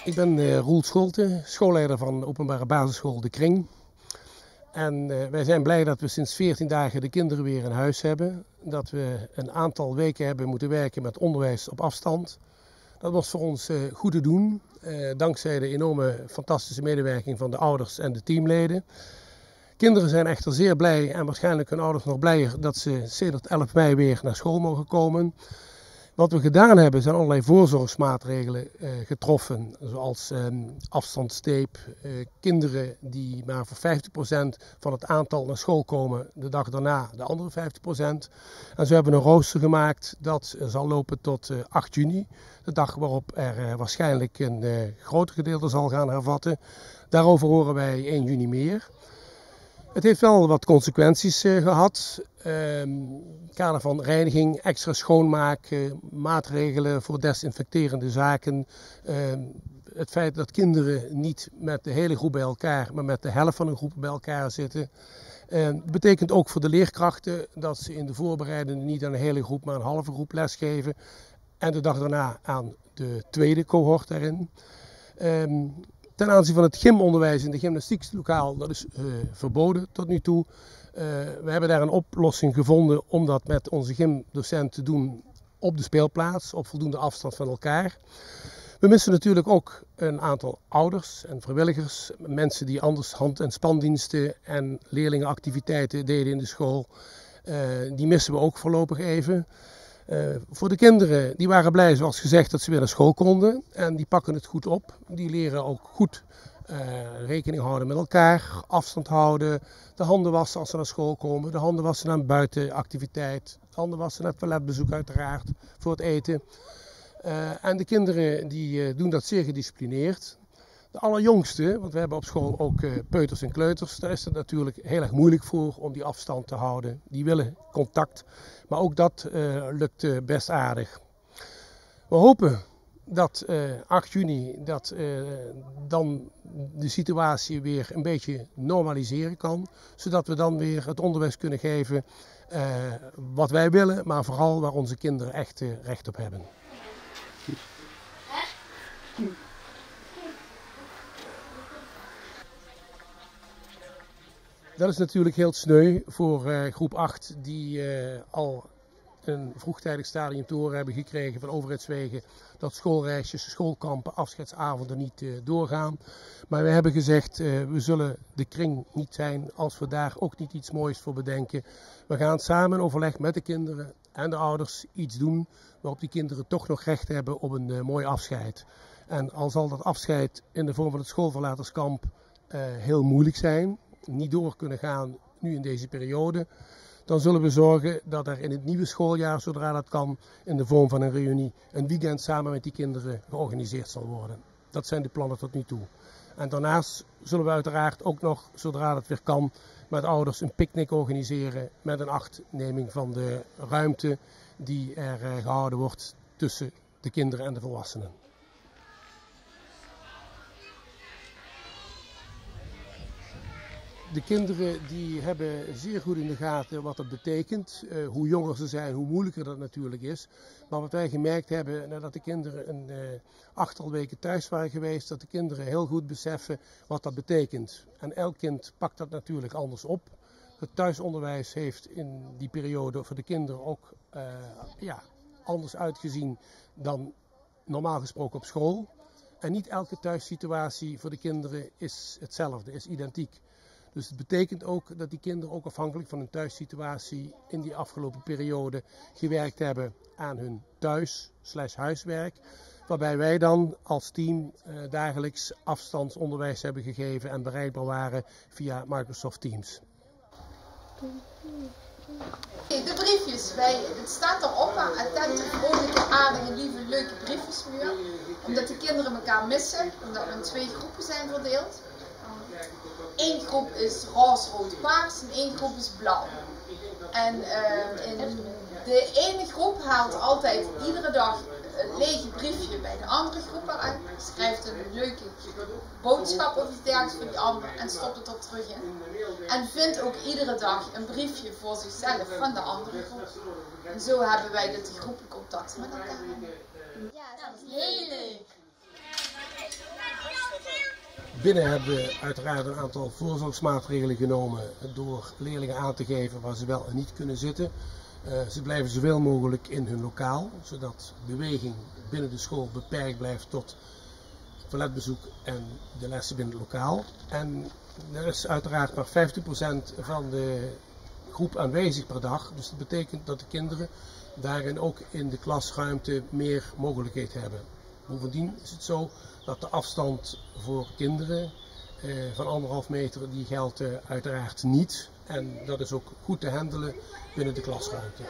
Ik ben Roel Scholte, schoolleider van openbare basisschool De Kring. En wij zijn blij dat we sinds 14 dagen de kinderen weer in huis hebben. Dat we een aantal weken hebben moeten werken met onderwijs op afstand. Dat was voor ons goed te doen, dankzij de enorme fantastische medewerking van de ouders en de teamleden. Kinderen zijn echter zeer blij en waarschijnlijk hun ouders nog blijer dat ze sedert 11 mei weer naar school mogen komen. Wat we gedaan hebben zijn allerlei voorzorgsmaatregelen getroffen, zoals afstandstape, kinderen die maar voor 50% van het aantal naar school komen, de dag daarna de andere 50%. En zo hebben we een rooster gemaakt dat zal lopen tot 8 juni, de dag waarop er waarschijnlijk een groter gedeelte zal gaan hervatten. Daarover horen wij 1 juni meer. Het heeft wel wat consequenties gehad. Kader van reiniging, extra schoonmaak, maatregelen voor desinfecterende zaken. Het feit dat kinderen niet met de hele groep bij elkaar, maar met de helft van een groep bij elkaar zitten. Betekent ook voor de leerkrachten dat ze in de voorbereidende niet aan een hele groep, maar een halve groep lesgeven. En de dag daarna aan de tweede cohort daarin. Ten aanzien van het gymonderwijs in de gymnastieklokaal, dat is verboden tot nu toe. We hebben daar een oplossing gevonden om dat met onze gymdocent te doen op de speelplaats, op voldoende afstand van elkaar. We missen natuurlijk ook een aantal ouders en vrijwilligers, mensen die anders hand- en spandiensten en leerlingenactiviteiten deden in de school. Die missen we ook voorlopig even. Voor de kinderen, die waren blij zoals gezegd dat ze weer naar school konden en die pakken het goed op. Die leren ook goed rekening houden met elkaar, afstand houden, de handen wassen als ze naar school komen, de handen wassen na een buitenactiviteit, de handen wassen na het toiletbezoek uiteraard voor het eten. En de kinderen die doen dat zeer gedisciplineerd. De allerjongste, want we hebben op school ook peuters en kleuters, daar is het natuurlijk heel erg moeilijk voor om die afstand te houden. Die willen contact, maar ook dat lukt best aardig. We hopen dat 8 juni dat, dan de situatie weer een beetje normaliseren kan, zodat we dan weer het onderwijs kunnen geven wat wij willen, maar vooral waar onze kinderen echt recht op hebben. Dat is natuurlijk heel sneu voor groep 8 die al een vroegtijdig stadium te horen hebben gekregen van overheidswegen dat schoolreisjes, schoolkampen, afscheidsavonden niet doorgaan. Maar we hebben gezegd, we zullen de kring niet zijn als we daar ook niet iets moois voor bedenken. We gaan samen in overleg met de kinderen en de ouders iets doen waarop die kinderen toch nog recht hebben op een mooi afscheid. En al zal dat afscheid in de vorm van het schoolverlaterskamp heel moeilijk zijn, niet door kunnen gaan nu in deze periode, dan zullen we zorgen dat er in het nieuwe schooljaar, zodra dat kan, in de vorm van een reunie, een weekend samen met die kinderen georganiseerd zal worden. Dat zijn de plannen tot nu toe. En daarnaast zullen we uiteraard ook nog, zodra dat weer kan, met ouders een picknick organiseren met een achtneming van de ruimte die er gehouden wordt tussen de kinderen en de volwassenen. De kinderen die hebben zeer goed in de gaten wat dat betekent. Hoe jonger ze zijn, hoe moeilijker dat natuurlijk is. Maar wat wij gemerkt hebben, nadat de kinderen een 8 weken thuis waren geweest, dat de kinderen heel goed beseffen wat dat betekent. En elk kind pakt dat natuurlijk anders op. Het thuisonderwijs heeft in die periode voor de kinderen ook anders uitgezien dan normaal gesproken op school. En niet elke thuissituatie voor de kinderen is hetzelfde, is identiek. Dus het betekent ook dat die kinderen ook afhankelijk van hun thuissituatie in die afgelopen periode gewerkt hebben aan hun thuis/huiswerk. Waarbij wij dan als team dagelijks afstandsonderwijs hebben gegeven en bereikbaar waren via Microsoft Teams. De briefjes, het staat erop aan attente, vrolijke, aardige, lieve, leuke briefjesmuur. Omdat de kinderen elkaar missen, omdat we in 2 groepen zijn verdeeld. 1 groep is roze, rood, paars en 1 groep is blauw. En in de ene groep haalt altijd iedere dag een lege briefje bij de andere groepen uit, schrijft een leuke boodschap of iets dergelijks voor die ander en stopt het er terug in. En vindt ook iedere dag een briefje voor zichzelf van de andere groep. En zo hebben wij dit groepencontact met elkaar. Ja, dat is heel leuk. Binnen hebben we uiteraard een aantal voorzorgsmaatregelen genomen door leerlingen aan te geven waar ze wel en niet kunnen zitten. Ze blijven zoveel mogelijk in hun lokaal, zodat beweging binnen de school beperkt blijft tot toiletbezoek en de lessen binnen het lokaal. En er is uiteraard maar 50% van de groep aanwezig per dag, dus dat betekent dat de kinderen daarin ook in de klasruimte meer mogelijkheid hebben. Bovendien is het zo dat de afstand voor kinderen van 1,5 meter, die geldt uiteraard niet. En dat is ook goed te handelen binnen de klasruimte.